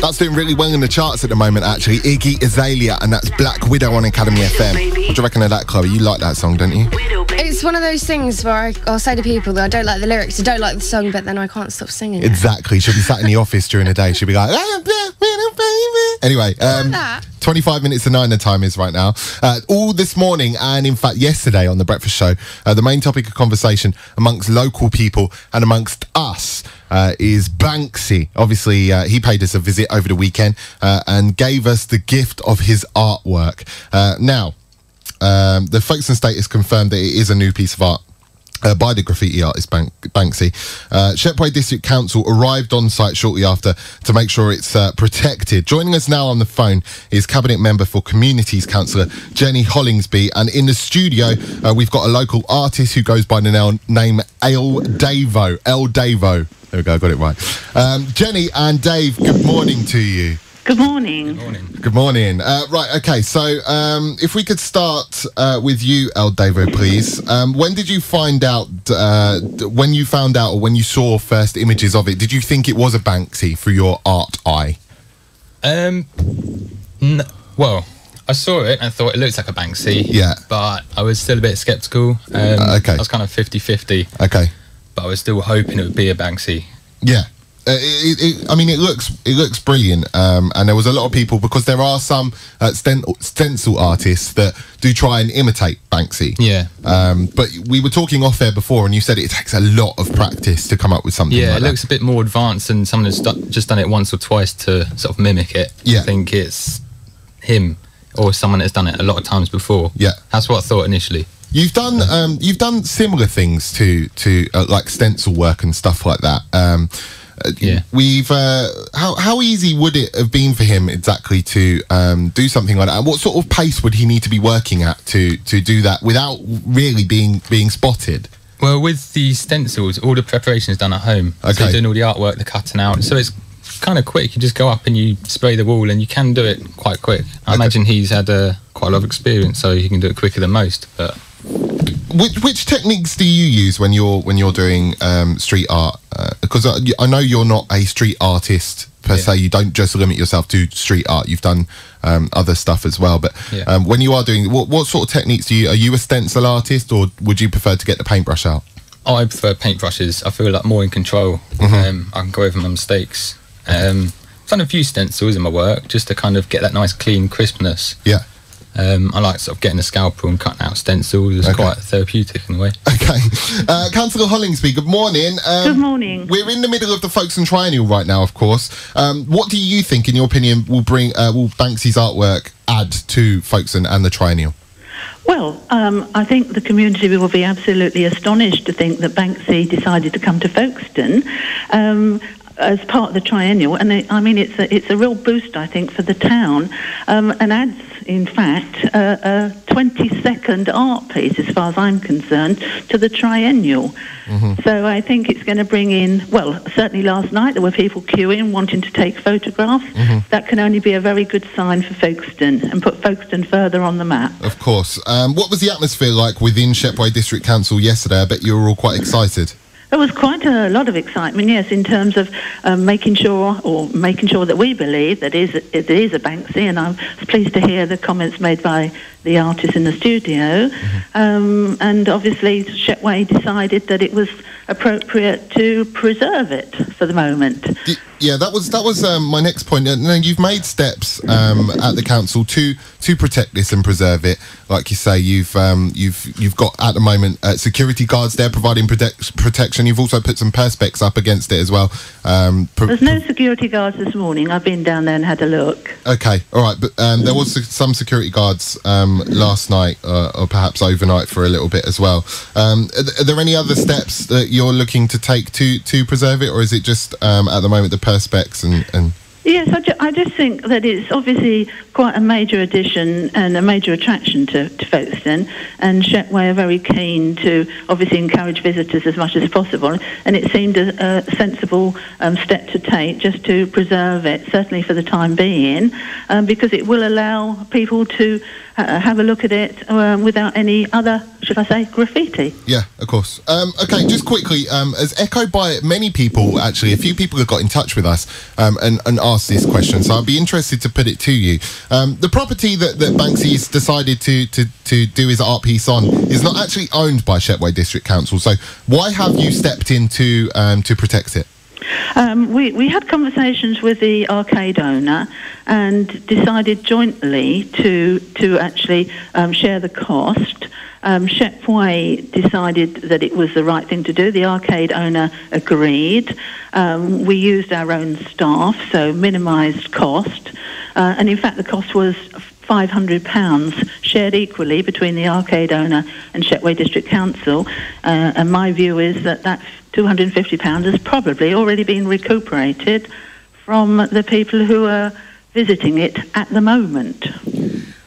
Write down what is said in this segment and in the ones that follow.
That's doing really well in the charts at the moment, actually. Iggy Azalea, and that's Black Widow on Academy FM. What do you reckon of that, Chloe? You like that song, don't you? It's one of those things where I'll say to people that I don't like the lyrics, I don't like the song, but then I can't stop singing it. Exactly. She'll be sat in the office during the day. She'll be like, anyway, 25 minutes to 9 the time is right now. All this morning, and in fact yesterday on The Breakfast Show, the main topic of conversation amongst local people and amongst us is Banksy. Obviously, he paid us a visit over the weekend and gave us the gift of his artwork. Now, the Folkestone Status confirmed that it is a new piece of art by the graffiti artist Banksy. Shepway District Council arrived on site shortly after to make sure it's protected. Joining us now on the phone is Cabinet Member for Communities Councillor Jenny Hollingsbee, and in the studio we've got a local artist who goes by the name Davo. Davo. There we go, I got it right. Jenny and Dave, good morning to you. Good morning. Good morning. Good morning. Right, okay, so if we could start with you, Davo, please. When did you find out, when you found out or when you saw first images of it, did you think it was a Banksy through your art eye? Well, I saw it and thought it looks like a Banksy. Yeah. But I was still a bit sceptical. Okay. I was kind of 50-50. Okay. But I was still hoping it would be a Banksy. Yeah. I mean, it looks brilliant, and there was a lot of people, because there are some stencil artists that do try and imitate Banksy. Yeah. But we were talking off air before, and you said it takes a lot of practice to come up with something. Yeah, like it looks a bit more advanced than someone who's just done it once or twice to sort of mimic it. Yeah. I think it's him or someone that's done it a lot of times before. Yeah. That's what I thought initially. You've done similar things to like stencil work and stuff like that. Yeah. We've how easy would it have been for him exactly to do something like that? And what sort of pace would he need to be working at to do that without really being spotted? Well, with the stencils, all the preparation is done at home. Okay. So you're doing all the artwork, the cutting out. So it's kind of quick. You just go up and you spray the wall, and you can do it quite quick. I imagine he's had quite a lot of experience, so he can do it quicker than most. But which techniques do you use when you're doing street art? Because I know you're not a street artist per se. You don't just limit yourself to street art. You've done other stuff as well. But when you are doing, what sort of techniques do you? Are you a stencil artist, or would you prefer to get the paintbrush out? I prefer paintbrushes. I feel like more in control. I can go over my mistakes. I've done a few stencils in my work just to kind of get that nice clean crispness. Yeah. I like sort of getting a scalpel and cutting out stencils. It's quite therapeutic in a way. Okay. Councillor Hollingsby, good morning. Good morning. We're in the middle of the Folkestone Triennial right now, of course. What do you think, in your opinion, will Banksy's artwork add to Folkestone and the Triennial? Well, I think the community will be absolutely astonished to think that Banksy decided to come to Folkestone as part of the Triennial, and it's a real boost, I think, for the town, and adds, in fact, a 20-second art piece, as far as I'm concerned, to the Triennial. So I think it's going to bring in, well, certainly last night there were people queuing, wanting to take photographs. That can only be a very good sign for Folkestone and put Folkestone further on the map. Of course. What was the atmosphere like within Shepway District Council yesterday? I bet you were all quite excited. There was quite a lot of excitement, yes, in terms of making sure that we believe that it is a Banksy, and I was pleased to hear the comments made by the artist in the studio. And obviously Shepway decided that it was appropriate to preserve it for the moment. Yeah, that was my next point. Now, you've made steps at the council to protect this and preserve it. Like you say, you've got at the moment security guards there providing protection. You've also put some perspex up against it as well. There's no security guards this morning. I've been down there and had a look. Okay, all right, but there was some security guards last night, or perhaps overnight for a little bit as well. Are there any other steps that you're looking to take to preserve it, or is it just at the moment the perspex and Yes, I just think that it's obviously quite a major addition and a major attraction to Folkestone, and Shepway are very keen to obviously encourage visitors as much as possible, and it seemed a sensible step to take just to preserve it, certainly for the time being, because it will allow people to have a look at it without any other, should I say, graffiti. Yeah, of course. Okay, just quickly, as echoed by many people, actually, a few people have got in touch with us and asked this question, so I'd be interested to put it to you. The property that Banksy's decided to do his art piece on is not actually owned by Shepway District Council, so why have you stepped in to protect it? We had conversations with the arcade owner and decided jointly to actually share the cost. Shepway decided that it was the right thing to do. The arcade owner agreed. We used our own staff, so minimised cost. And in fact, the cost was £500 shared equally between the arcade owner and Shepway District Council. And my view is that £250 has probably already been recuperated from the people who are visiting it at the moment.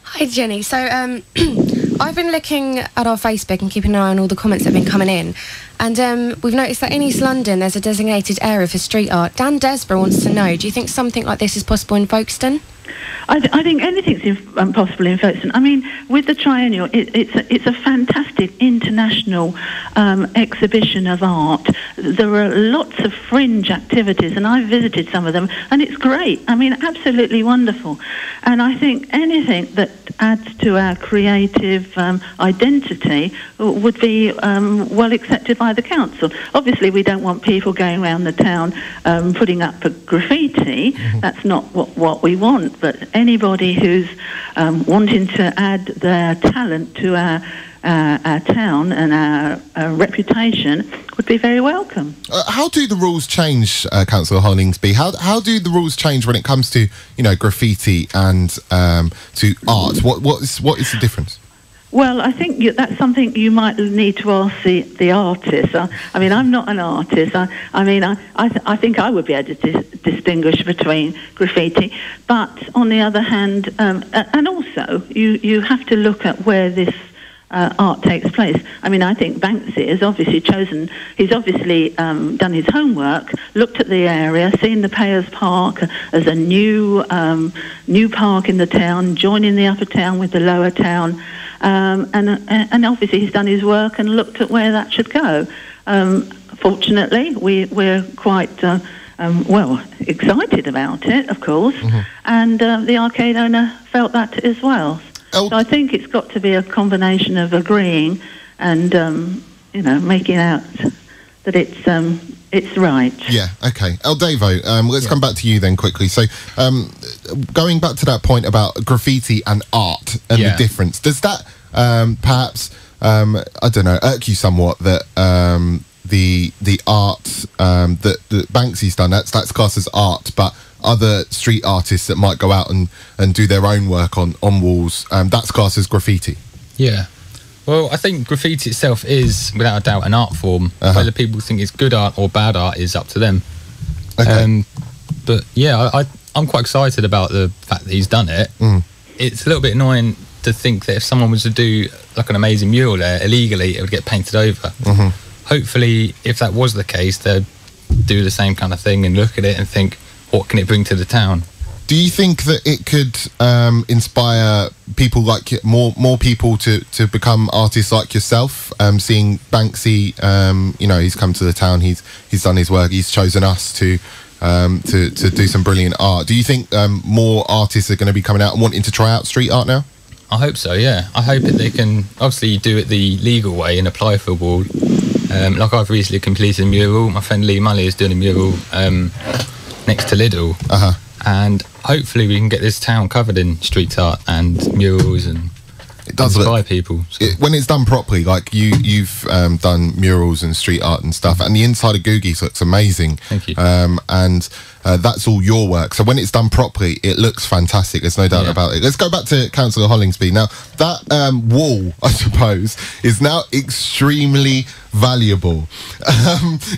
Hi Jenny, so I've been looking at our Facebook and keeping an eye on all the comments that have been coming in, and we've noticed that in East London there's a designated area for street art. Dan Desborough wants to know, do you think something like this is possible in Folkestone? I think anything's possible in Folkestone. I mean, with the triennial, it's a fantastic international exhibition of art. There are lots of fringe activities, and I've visited some of them, and it's great. I mean, absolutely wonderful. And I think anything that adds to our creative identity would be well accepted by the council. Obviously, we don't want people going around the town putting up a graffiti. Mm-hmm. That's not what we want. But anybody who's wanting to add their talent to our town and our reputation would be very welcome. How do the rules change, Councillor Hollingsbee? How do the rules change when it comes to graffiti and to art? What is the difference? Well, I think that's something you might need to ask the artist. I mean, I'm not an artist. I think I would be able to distinguish between graffiti. But on the other hand, and also you have to look at where this art takes place. I mean, I think Banksy has obviously he's obviously done his homework, looked at the area, seen the Payers Park as a new park in the town, joining the upper town with the lower town. And obviously he's done his work and looked at where that should go. Fortunately, we're quite excited about it, of course, mm-hmm. and the arcade owner felt that as well. So I think it's got to be a combination of agreeing and making out that it's right. Yeah, okay. Davo, let's come back to you then quickly. So going back to that point about graffiti and art and the difference, does that perhaps, I don't know, irk you somewhat that the art that Banksy's done, that's classed as art, but other street artists that might go out and do their own work on walls, that's classed as graffiti? Yeah. Well, I think graffiti itself is, without a doubt, an art form. Uh-huh. Whether people think it's good art or bad art is up to them. Okay. But yeah, I'm quite excited about the fact that he's done it. Mm. It's a little bit annoying to think that if someone was to do like an amazing mural there illegally, it would get painted over. Mm-hmm. Hopefully, if that was the case, they'd do the same kind of thing and look at it and think, what can it bring to the town? Do you think that it could inspire people like more people to become artists like yourself? Seeing Banksy, he's come to the town, he's done his work, he's chosen us to do some brilliant art. Do you think more artists are going to be coming out and wanting to try out street art now? I hope so, yeah. I hope that they can obviously do it the legal way and apply for a wall. Like I've recently completed a mural. My friend Lee Mully is doing a mural next to Lidl. Uh-huh. And hopefully we can get this town covered in street art and murals and it does inspire people. So. When it's done properly, like you've done murals and street art and stuff, and the inside of Googie's looks amazing. Thank you. And that's all your work. So when it's done properly, it looks fantastic. There's no doubt about it. Let's go back to Councillor Hollingsbee. Now, that wall, I suppose, is now extremely valuable.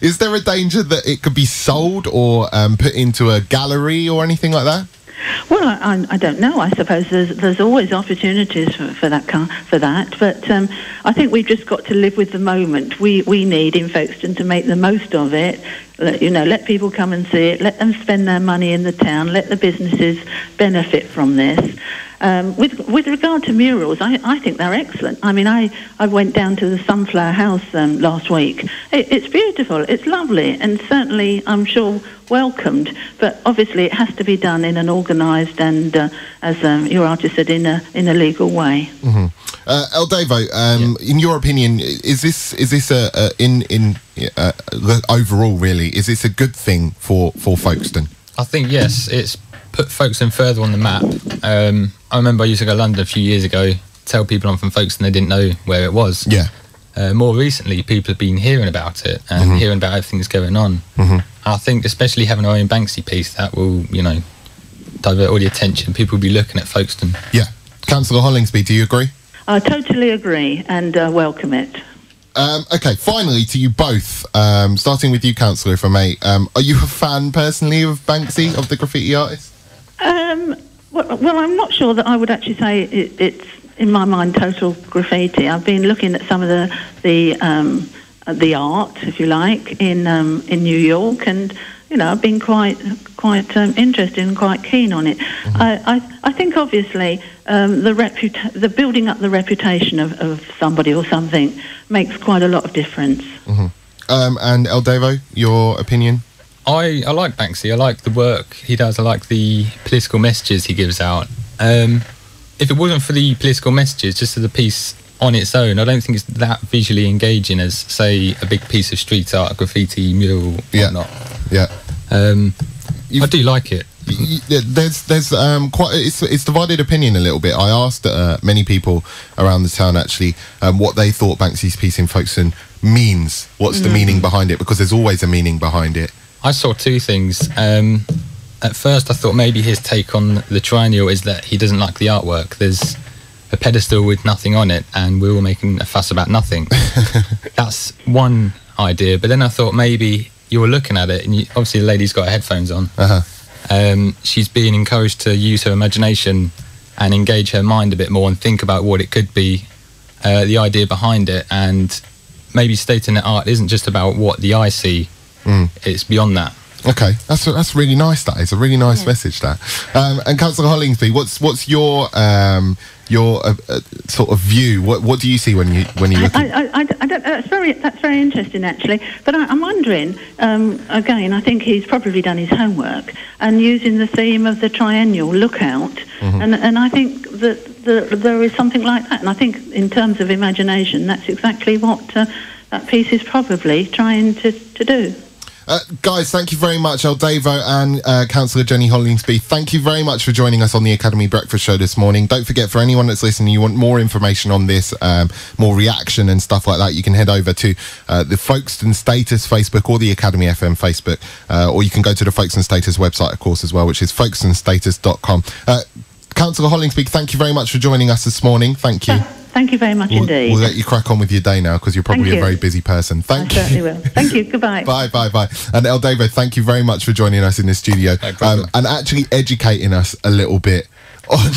Is there a danger that it could be sold or put into a gallery or anything like that? Well, I don't know. I suppose there's always opportunities for that. But I think we've just got to live with the moment. We need in Folkestone to make the most of it. Let people come and see it. Let them spend their money in the town. Let the businesses benefit from this. With regard to murals, I think they're excellent. I mean, I went down to the Sunflower House last week. It's beautiful, it's lovely, and certainly, I'm sure, welcomed. But obviously, it has to be done in an organised and, as your artist said, in a legal way. Mm-hmm. Davo, in your opinion, is this overall really? Is this a good thing for Folkestone? I think yes. It's put Folkestone further on the map. I remember I used to go to London a few years ago, tell people I'm from Folkestone, they didn't know where it was. Yeah. More recently, people have been hearing about it and hearing about everything that's going on. I think, especially having our own Banksy piece, that will, divert all the attention. People will be looking at Folkestone. Yeah. Councillor Hollingsbee, do you agree? I totally agree and welcome it. Okay, finally to you both, starting with you, Councillor, if I may. Are you a fan personally of Banksy, of the graffiti artist? Well, I'm not sure that I would actually say it's, in my mind, total graffiti. I've been looking at some of the art, if you like, in New York, and I've been quite interested and quite keen on it. I think obviously the building up the reputation of somebody or something makes quite a lot of difference. And Davo, your opinion? I like Banksy. I like the work he does. I like the political messages he gives out. If it wasn't for the political messages, just as a piece on its own, I don't think it's that visually engaging as, say, a big piece of street art, graffiti, mural, whatnot. Yeah. I do like it. There's quite it's divided opinion a little bit. I asked many people around the town actually what they thought Banksy's piece in Folkestone means. What's the meaning behind it? Because there's always a meaning behind it. I saw two things. At first, I thought maybe his take on the triennial is that he doesn't like the artwork. There's a pedestal with nothing on it, and we're all making a fuss about nothing. That's one idea. But then I thought maybe you were looking at it, and obviously the lady's got her headphones on. She's being encouraged to use her imagination and engage her mind a bit more and think about what it could be, the idea behind it, and maybe stating that art isn't just about what the eye see. It's beyond that. Okay, that's really nice. That is a really nice message. That. And Councillor Hollingsby, what's your sort of view? What do you see when you look? I don't, that's very interesting actually. But I'm wondering again. I think he's probably done his homework and using the theme of the triennial lookout, and I think that there is something like that. And I think in terms of imagination, that's exactly what that piece is probably trying to do. Guys, thank you very much, Davo and Councillor Jenny Hollingsbee. Thank you very much for joining us on the Academy Breakfast Show this morning. Don't forget, for anyone that's listening, you want more information on this, more reaction and stuff like that, you can head over to the Folkestone Status Facebook or the Academy FM Facebook, or you can go to the Folkestone Status website, of course, as well, which is folkestonestatus.com. Councillor Hollingsbee, thank you very much for joining us this morning. Thank you. Thank you very much indeed. We'll let you crack on with your day now because you're probably a very busy person. Thank you. I certainly will. Thank you. Goodbye. Bye. And Davo, thank you very much for joining us in the studio and actually educating us a little bit on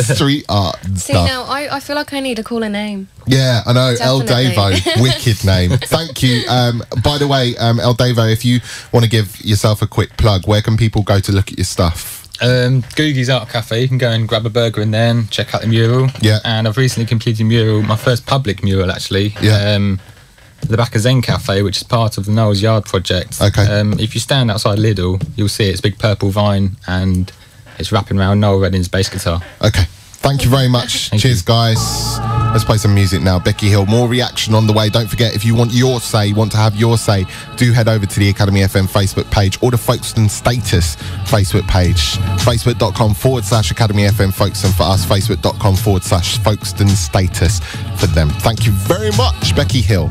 street art and stuff. See, now I feel like I need to call a name. Yeah, I know. Definitely. Davo, wicked name. Thank you. By the way, Davo, if you want to give yourself a quick plug, where can people go to look at your stuff? Googie's Art Cafe. You can go and grab a burger in there and check out the mural. Yeah. And I've recently completed a mural, my first public mural actually. Yeah. The back of Zen Cafe, which is part of the Noel's Yard project. Okay. If you stand outside Lidl, you'll see it's a big purple vine and it's wrapping around Noel Redding's bass guitar. Okay. Thank you very much. Cheers, guys. Let's play some music now. Becky Hill, more reaction on the way. Don't forget, if you want to have your say, do head over to the Academy FM Facebook page or the Folkestone Status Facebook page. Facebook.com/Academy FM Folkestone for us. Facebook.com/Folkestone Status for them. Thank you very much, Becky Hill.